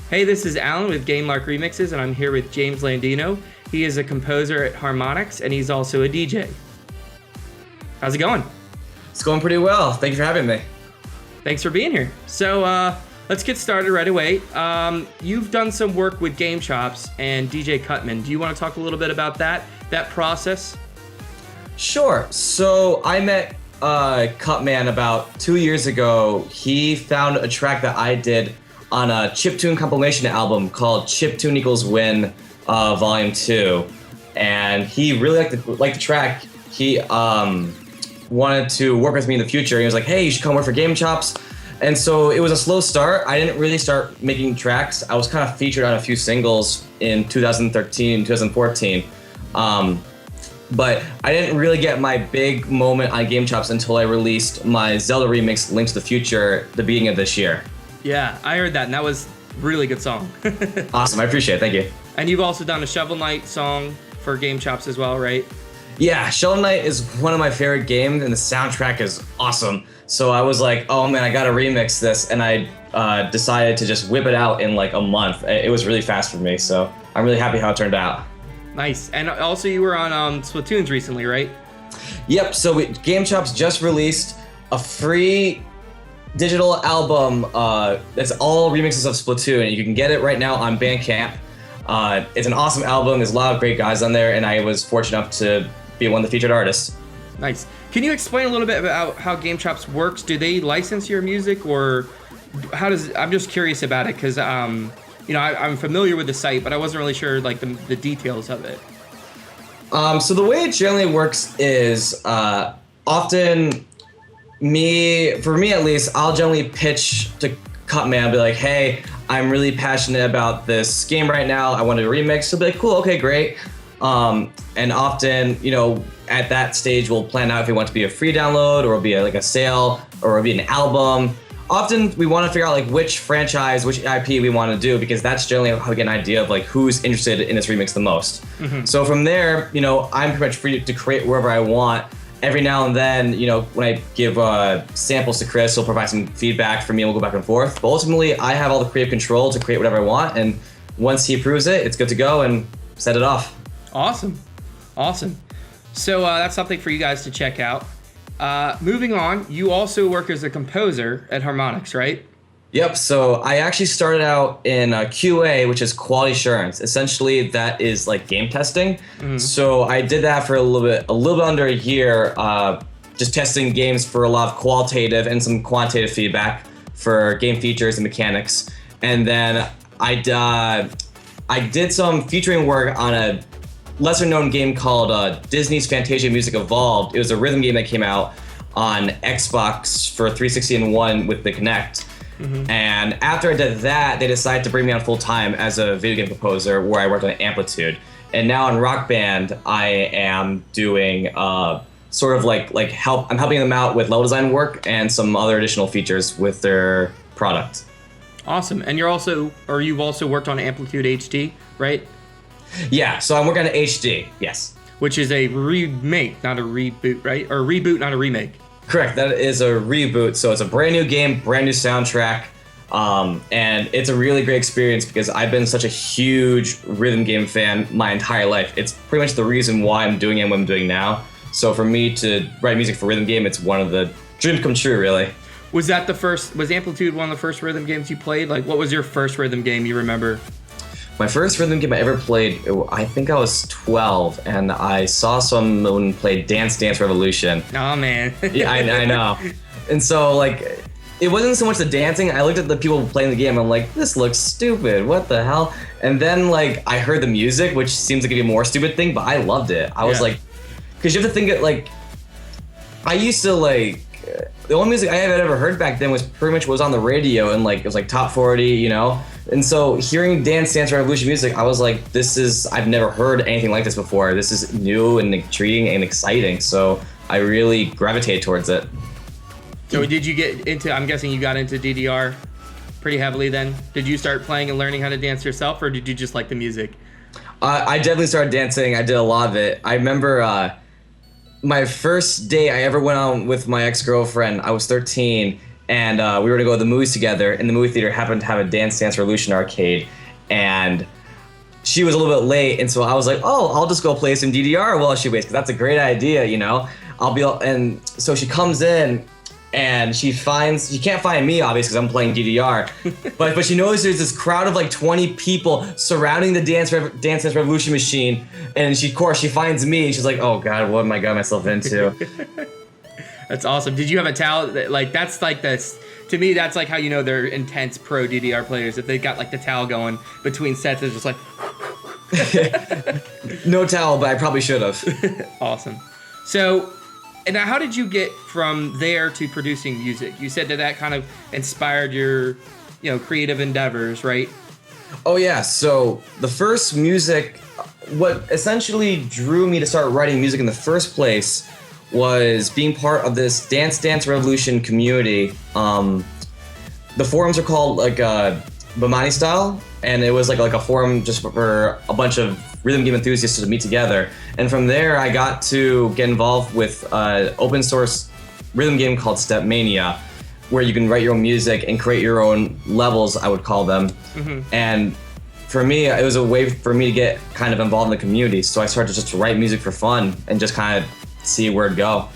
Hey, this is Alan with GameLark Remixes, and I'm here with James Landino. He is a composer at Harmonix, and he's also a DJ. How's it going? It's going pretty well. Thank you for having me. Thanks for being here. So let's get started right away. You've done some work with Game Chops and DJ Cutman. Do you want to talk a little bit about that process? Sure. So I met Cutman about 2 years ago. He found a track that I did on a chiptune compilation album called Chiptune Equals Win Volume 2. And he really liked the track. He wanted to work with me in the future. He was like, hey, you should come work for Game Chops. And so it was a slow start. I didn't really start making tracks. I was kind of featured on a few singles in 2013, 2014. But I didn't really get my big moment on Game Chops until I released my Zelda remix, Link to the Future, the beginning of this year. Yeah, I heard that, and that was a really good song. Awesome, I appreciate it, thank you. And you've also done a Shovel Knight song for Game Chops as well, right? Yeah, Shovel Knight is one of my favorite games, and the soundtrack is awesome. So I was like, oh man, I gotta remix this, and I decided to just whip it out in like a month. It was really fast for me, so I'm really happy how it turned out. Nice. And also you were on Splatoons recently, right? Yep, so Game Chops just released a free digital album that's all remixes of Splatoon, and you can get it right now on Bandcamp. It's an awesome album. There's a lot of great guys on there, and I was fortunate enough to be one of the featured artists. Nice. Can you explain a little bit about how Game Chops works? Do they license your music, or how does? I'm just curious about it because I'm familiar with the site, but I wasn't really sure like the details of it. So the way it generally works is often for me at least, I'll generally pitch to Cutman. I'll be like, hey, I'm really passionate about this game right now. I want to remix. He'll be like, cool, okay, great. And often, at that stage, we'll plan out if we want it to be a free download, or it'll be like a sale, or it'll be an album. Often we want to figure out like which franchise, which IP we want to do, because that's generally how we get an idea of like who's interested in this remix the most. Mm-hmm. So from there, I'm pretty much free to create wherever I want. Every now and then, when I give samples to Chris, he'll provide some feedback for me and we'll go back and forth. But ultimately, I have all the creative control to create whatever I want. And once he approves it, it's good to go and set it off. Awesome. So that's something for you guys to check out. Moving on, you also work as a composer at Harmonix, right? Yep, so I actually started out in QA, which is quality assurance. Essentially, that is like game testing. Mm-hmm. So I did that for a little bit under a year, just testing games for a lot of qualitative and some quantitative feedback for game features and mechanics. And then I did some featuring work on a lesser-known game called Disney's Fantasia Music Evolved. It was a rhythm game that came out on Xbox for 360 and One with the Kinect. Mm-hmm. And after I did that, they decided to bring me on full-time as a video game composer, where I worked on Amplitude. And now on Rock Band, I am doing sort of like I'm helping them out with level design work and some other additional features with their product. Awesome. And you've also worked on Amplitude HD, right? Yeah, so I'm working on HD, yes. Which is a remake, not a reboot, right? Or a reboot, not a remake. Correct, that is a reboot. So it's a brand new game, brand new soundtrack, and it's a really great experience because I've been such a huge rhythm game fan my entire life. It's pretty much the reason why I'm doing it and what I'm doing now. So for me to write music for rhythm game, it's one of the dreams come true, really. Was Amplitude one of the first rhythm games you played? Like, what was your first rhythm game you remember? My first rhythm game I ever played, I think I was 12, and I saw someone play Dance Dance Revolution. Oh, man. Yeah, I know. And so, it wasn't so much the dancing. I looked at the people playing the game, and I'm like, this looks stupid. What the hell? And then, I heard the music, which seems like a more stupid thing, but I loved it. I was like, because you have to think that, I used to, the only music I had ever heard back then was pretty much what was on the radio, and, it was, top 40, And so hearing Dance Dance Revolution music, I was like, I've never heard anything like this before. This is new and intriguing and exciting. So I really gravitated towards it. So did you get into, I'm guessing you got into DDR pretty heavily then? Did you start playing and learning how to dance yourself, or did you just like the music? I definitely started dancing. I did a lot of it. I remember my first date I ever went on with my ex-girlfriend, I was 13, and we were to go to the movies together, and the movie theater happened to have a Dance Dance Revolution arcade, and she was a little bit late, and so I was like, oh, I'll just go play some DDR while she waits, because that's a great idea, you know? And so she comes in, and she can't find me, obviously, because I'm playing DDR, but she knows there's this crowd of like 20 people surrounding the Dance Dance Revolution machine, and of course, she finds me, and she's like, oh God, what am I getting myself into? That's awesome. Did you have a towel? Like, that's like this. To me, that's like how you know they're intense pro DDR players. If they got like the towel going between sets, it's just like. No towel, but I probably should have. Awesome. So, and now how did you get from there to producing music? You said that kind of inspired your, creative endeavors, right? Oh yeah. So the first music, what essentially drew me to start writing music in the first place was being part of this Dance Dance Revolution community. The forums are called like Bamani style, and it was like a forum just for a bunch of rhythm game enthusiasts to meet together. And from there, I got to get involved with an open source rhythm game called Stepmania, where you can write your own music and create your own levels, I would call them. Mm-hmm. And for me, it was a way for me to get kind of involved in the community. So I started just to write music for fun and just kind of see where it'd go.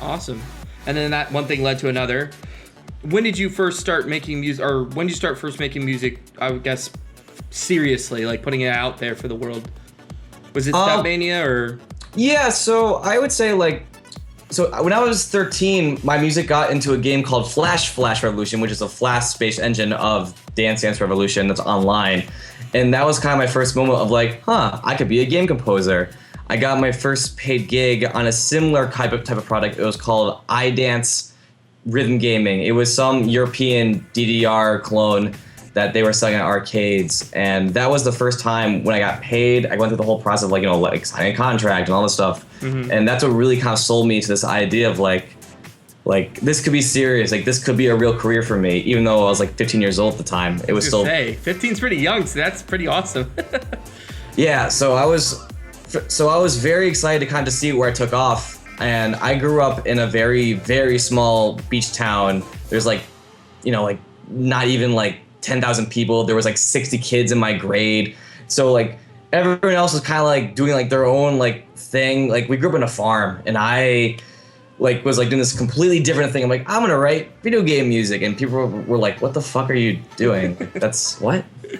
Awesome. And then that one thing led to another. When did you first start making music, or when did you start first making music, I would guess, seriously, like putting it out there for the world? Was it Stepmania or? Yeah, so I would say so when I was 13, my music got into a game called Flash Revolution, which is a Flash-based engine of Dance Dance Revolution that's online. And that was kind of my first moment of like, I could be a game composer. I got my first paid gig on a similar type of product. It was called iDance Rhythm Gaming. It was some European DDR clone that they were selling at arcades, and that was the first time when I got paid. I went through the whole process of like signing a contract and all this stuff, and that's what really kind of sold me to this idea of like this could be serious. Like this could be a real career for me, even though I was like 15 years old at the time. It was still 15's pretty young, so that's pretty awesome. Yeah, so I was very excited to kind of see where I took off. And I grew up in a very, very small beach town. There's not even 10,000 people. There was 60 kids in my grade. So everyone else was kind of doing their own thing. We grew up in a farm, and I was doing this completely different thing. I'm I'm gonna write video game music, and people were like, what the fuck are you doing? That's what? They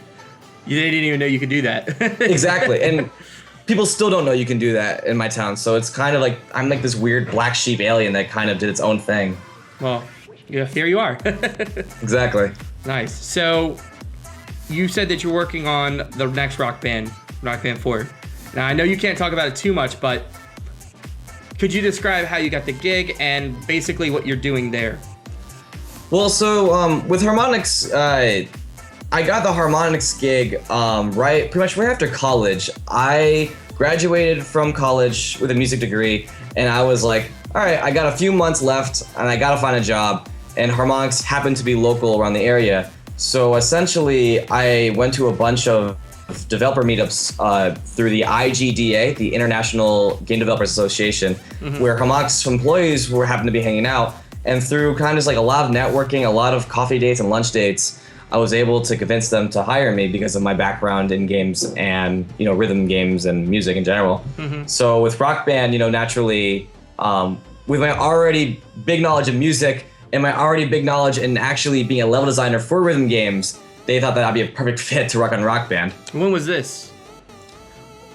didn't even know you could do that. Exactly. And people still don't know you can do that in my town, so it's kind of I'm this weird black sheep alien that kind of did its own thing. Well, yeah, here you are. Exactly. Nice. So, you said that you're working on the next Rock Band 4. Now, I know you can't talk about it too much, but could you describe how you got the gig and basically what you're doing there? Well, so with Harmonix, I got the Harmonix gig pretty much right after college. I graduated from college with a music degree, and I was like, all right, I got a few months left, and I gotta find a job. And Harmonix happened to be local around the area. So essentially, I went to a bunch of developer meetups through the IGDA, the International Game Developers Association, where Harmonix employees happened to be hanging out. And through kind of a lot of networking, a lot of coffee dates and lunch dates, I was able to convince them to hire me because of my background in games and rhythm games and music in general. So with Rock Band, naturally, with my already big knowledge of music and my already big knowledge in actually being a level designer for rhythm games, they thought that I'd be a perfect fit to work on Rock Band. When was this?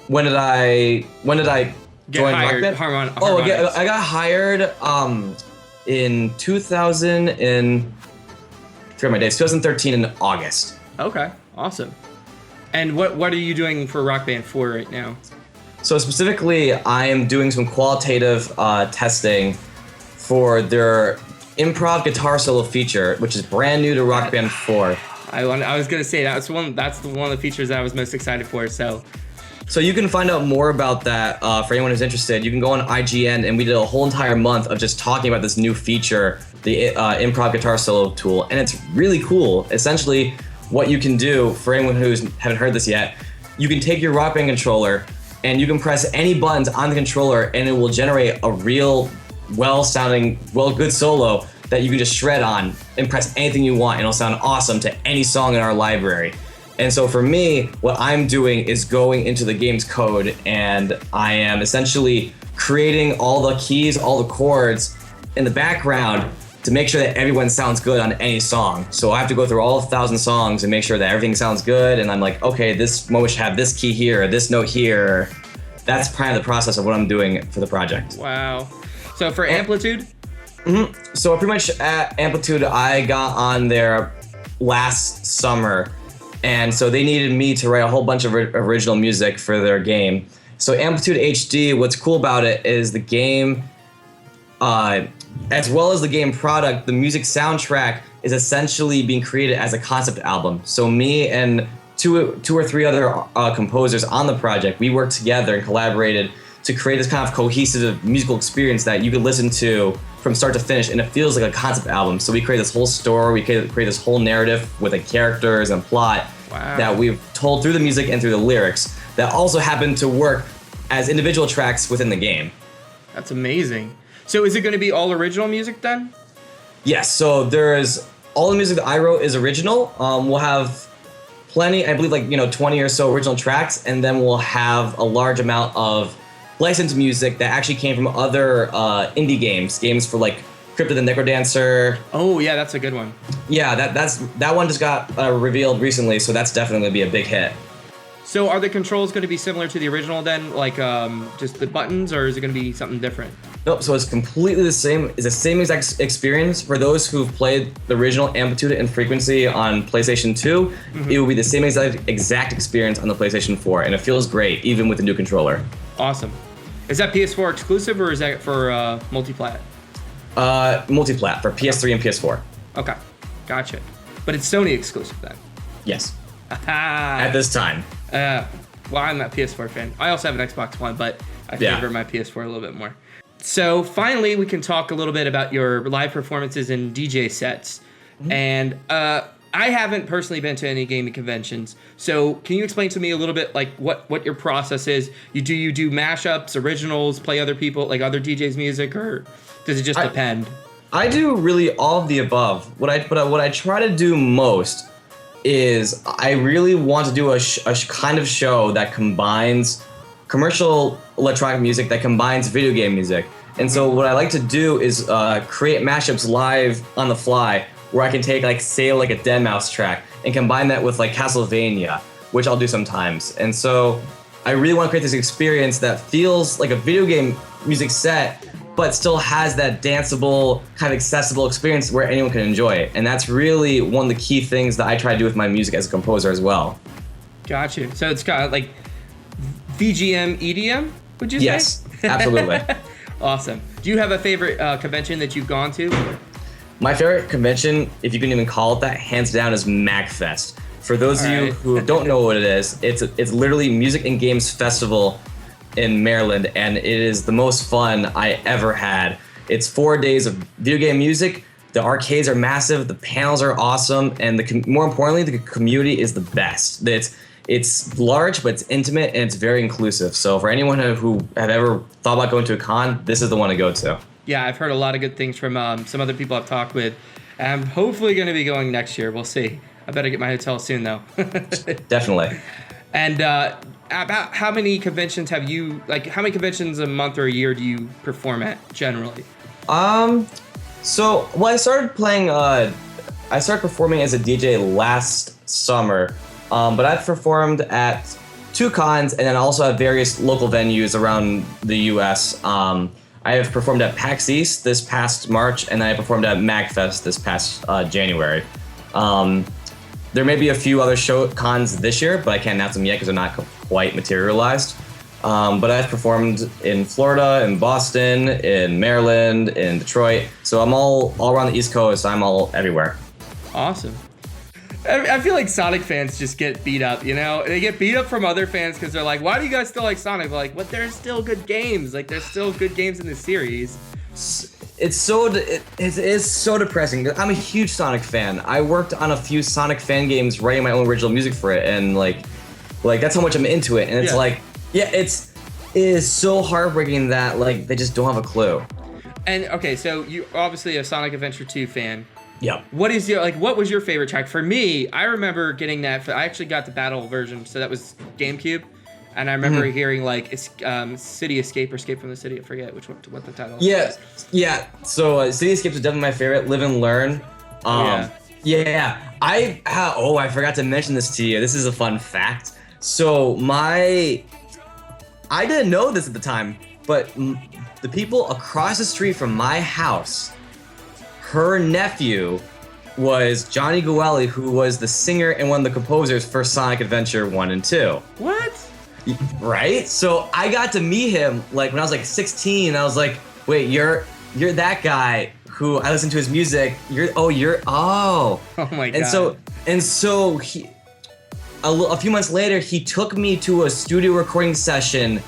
When did I join Rock Band? Harmonix. I got hired in 2013 in August. Okay, awesome. And what are you doing for Rock Band 4 right now? So specifically, I am doing some qualitative testing for their improv guitar solo feature, which is brand new to Rock Band 4. I was gonna say that's one of the features that I was most excited for. So you can find out more about that for anyone who's interested. You can go on IGN, and we did a whole entire month of just talking about this new feature, the improv guitar solo tool, and it's really cool. Essentially, what you can do for anyone who haven't heard this yet, you can take your Rock Band controller and you can press any buttons on the controller, and it will generate a real, well-sounding, good solo that you can just shred on and press anything you want and it'll sound awesome to any song in our library. And so for me, what I'm doing is going into the game's code and I am essentially creating all the keys, all the chords in the background to make sure that everyone sounds good on any song. So I have to go through all 1,000 songs and make sure that everything sounds good. And I'm like, okay, this one should have this key here, this note here. That's kind of the process of what I'm doing for the project. Wow. So for Amplitude? So pretty much at Amplitude, I got on there last summer. And so they needed me to write a whole bunch of original music for their game. So Amplitude HD, what's cool about it is the game, as well as the game product, the music soundtrack is essentially being created as a concept album. So me and two or three other composers on the project, we worked together and collaborated to create this kind of cohesive musical experience that you can listen to from start to finish, and it feels like a concept album. So we create this whole story, we create this whole narrative with the characters and plot that we've told through the music and through the lyrics that also happen to work as individual tracks within the game. That's amazing. So is it going to be all original music then? Yes, so there's all the music that I wrote is original. We'll have plenty, I believe 20 or so original tracks, and then we'll have a large amount of licensed music that actually came from other indie games for like Crypt of the Necrodancer. Oh yeah, that's a good one. Yeah, that one just got revealed recently, so that's definitely going to be a big hit. So are the controls going to be similar to the original then, like just the buttons, or is it going to be something different? Nope, so it's completely the same. It's the same exact experience. For those who've played the original Amplitude and Frequency on PlayStation 2, it will be the same exact experience on the PlayStation 4, and it feels great, even with the new controller. Awesome. Is that PS4 exclusive, or is that for multi-plat? Multi-plat for PS3 and PS4. Okay, gotcha. But it's Sony exclusive then? Yes. Aha. At this time. Well, I'm a PS4 fan. I also have an Xbox One, but I favor my PS4 a little bit more. So finally, we can talk a little bit about your live performances and DJ sets. And I haven't personally been to any gaming conventions. So can you explain to me a little bit like what your process is? You do mashups, originals, play other people, like other DJs' music, or does it just depend? I do really all of the above. What I try to do most is I really want to do a kind of show that combines commercial electronic music that combines video game music. And so what I like to do is create mashups live on the fly where I can take like a Deadmau5 track and combine that with like Castlevania, which I'll do sometimes. And so I really want to create this experience that feels like a video game music set, but still has that danceable, kind of accessible experience where anyone can enjoy it. And that's really one of the key things that I try to do with my music as a composer as well. Gotcha. So it's got like VGM EDM, would you say? Yes, absolutely. Awesome. Do you have a favorite convention that you've gone to? My favorite convention, if you can even call it that, hands down is MagFest. For those of you who don't know what it is, it's literally Music and Games Festival in Maryland, and it is the most fun I ever had. It's 4 days of video game music. The arcades are massive, the panels are awesome, and more importantly, the community is the best. It's large, but it's intimate, and it's very inclusive. So for anyone who have ever thought about going to a con, this is the one to go to. Yeah, I've heard a lot of good things from some other people I've talked with. I'm hopefully going to be going next year. We'll see. I better get my hotel soon, though. Definitely. And about how many conventions have you, like how many conventions a month or a year do you perform at generally? I started performing as a DJ last summer, but I've performed at 2 cons and then also at various local venues around the US. I have performed at PAX East this past March, and then I performed at MagFest this past January. There may be a few other cons this year, but I can't announce them yet because they're not quite materialized. But I've performed in Florida, in Boston, in Maryland, in Detroit. So I'm all around the East Coast. I'm all everywhere. Awesome. I feel like Sonic fans just get beat up, you know? They get beat up from other fans because they're like, why do you guys still like Sonic? We're like, but there's still good games. Like, there's still good games in the series. It is so depressing. I'm a huge Sonic fan. I worked on a few Sonic fan games writing my own original music for it, and like that's how much I'm into it. And it's it is so heartbreaking that like they just don't have a clue. And okay, so you obviously a Sonic Adventure 2 fan. Yep. What was your favorite track? For me, I remember getting that. I actually got the battle version, so that was GameCube, and I remember hearing like City Escape or Escape from the City. I forget what the title. Yeah, yeah. So City Escapes is definitely my favorite. Live and Learn. Yeah. I forgot to mention this to you. This is a fun fact. So I didn't know this at the time, but the people across the street from my house, her nephew was Johnny Guelli, who was the singer and one of the composers for Sonic Adventure 1 and 2. What? Right? So I got to meet him like when I was like 16. I was like, wait, you're that guy who I listened to his music. Oh my god. And so he a few months later he took me to a studio recording session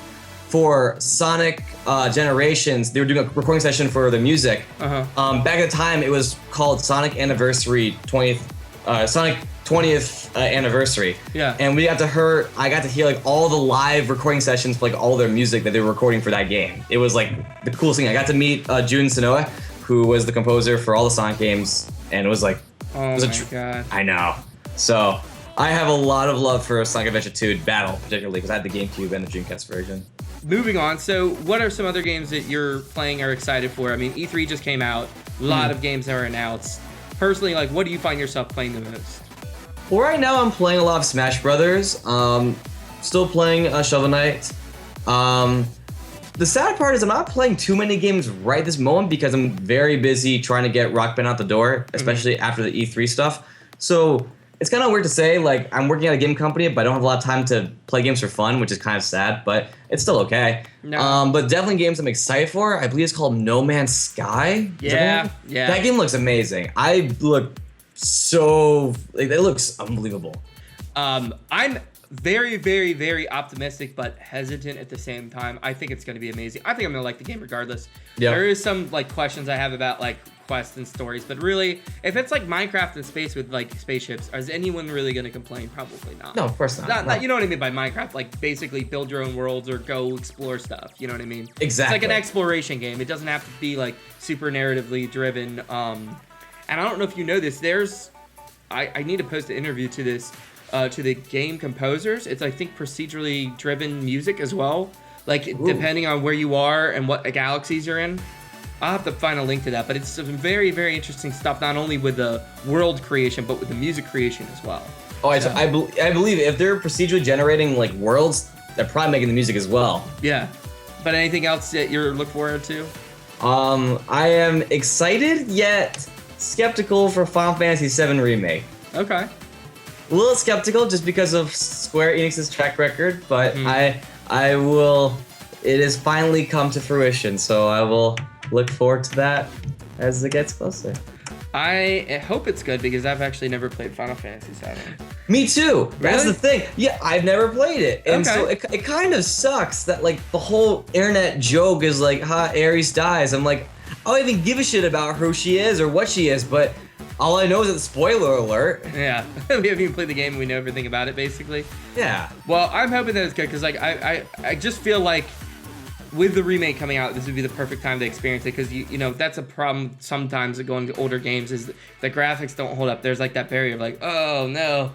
for Sonic Generations. They were doing a recording session for the music. Back at the time, it was called Sonic Anniversary 20th, Sonic 20th Anniversary. Yeah. And I got to hear like all the live recording sessions for like all their music that they were recording for that game. It was like the coolest thing. I got to meet Jun Sonoe, who was the composer for all the Sonic games, and it was like, god. I know. So I have a lot of love for Sonic Adventure 2 Battle, particularly because I had the GameCube and the Dreamcast version. Moving on, so what are some other games that you're playing or excited for? I mean, E3 just came out, a lot of games are announced. Personally, like, what do you find yourself playing the most? Well, right now I'm playing a lot of Smash Brothers. Still playing Shovel Knight. The sad part is I'm not playing too many games right this moment because I'm very busy trying to get Rock Band out the door, especially after the E3 stuff. So it's kind of weird to say, like, I'm working at a game company, but I don't have a lot of time to play games for fun, which is kind of sad, but it's still okay. No. But definitely games I'm excited for. I believe it's called No Man's Sky. Yeah. That game looks amazing. It looks unbelievable. I'm very, very, very optimistic, but hesitant at the same time. I think it's going to be amazing. I think I'm going to like the game regardless. Yeah. There is some like questions I have about like quests and stories, but really, if it's like Minecraft in space with like spaceships, is anyone really going to complain? Probably not. No, of course not. No. You know what I mean by Minecraft? Like basically build your own worlds or go explore stuff. You know what I mean? Exactly. It's like an exploration game. It doesn't have to be like super narratively driven. And I don't know if you know this. I need to post an interview to this. To the game composers. It's, I think, procedurally driven music as well. Like, depending on where you are and what galaxies you're in. I'll have to find a link to that. But it's some very, very interesting stuff, not only with the world creation, but with the music creation as well. Oh, I believe if they're procedurally generating, like, worlds, they're probably making the music as well. Yeah. But anything else that you're looking forward to? I am excited, yet skeptical for Final Fantasy VII Remake. Okay. A little skeptical just because of Square Enix's track record, but I will. It has finally come to fruition, so I will look forward to that as it gets closer. I hope it's good because I've actually never played Final Fantasy VII. Me too. Really? That's the thing. Yeah, I've never played it, and so it kind of sucks that like the whole internet joke is like, Ares dies. I'm like, I don't even give a shit about who she is or what she is, but. All I know is that spoiler alert. Yeah, we haven't even played the game and we know everything about it, basically. Yeah. Well, I'm hoping that it's good because, like, I just feel like with the remake coming out, this would be the perfect time to experience it because, you know, that's a problem sometimes going to older games is the graphics don't hold up. There's, like, that barrier of, like, oh, no.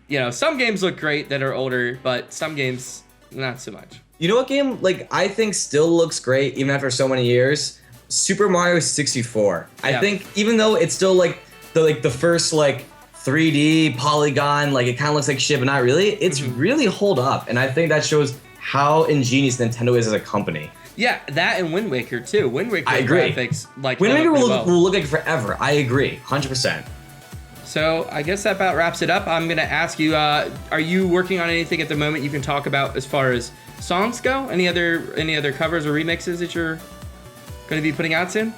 You know, some games look great that are older, but some games, not so much. You know what game, like, I think still looks great even after so many years? Super Mario 64. I think even though it's still, like, the first like 3D polygon, like it kind of looks like shit, but not really. It's really hold up, and I think that shows how ingenious Nintendo is as a company. Yeah, that and Wind Waker too. Wind Waker graphics like Wind Waker will look like forever. I agree, 100%. So I guess that about wraps it up. I'm gonna ask you: are you working on anything at the moment you can talk about as far as songs go? Any other covers or remixes that you're gonna be putting out soon?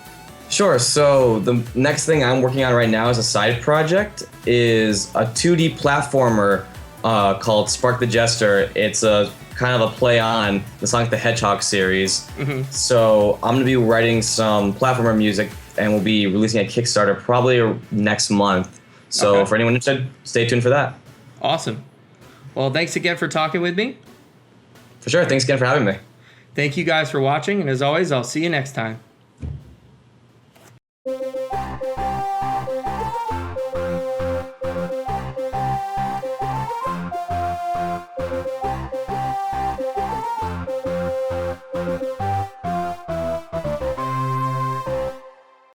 Sure. So the next thing I'm working on right now as a side project is a 2D platformer called Spark the Jester. It's a kind of a play on the Sonic the Hedgehog series. So I'm gonna be writing some platformer music, and we'll be releasing a Kickstarter probably next month. So for anyone interested, stay tuned for that. Awesome. Well, thanks again for talking with me. For sure. Thanks again for having me. Thank you guys for watching, and as always, I'll see you next time.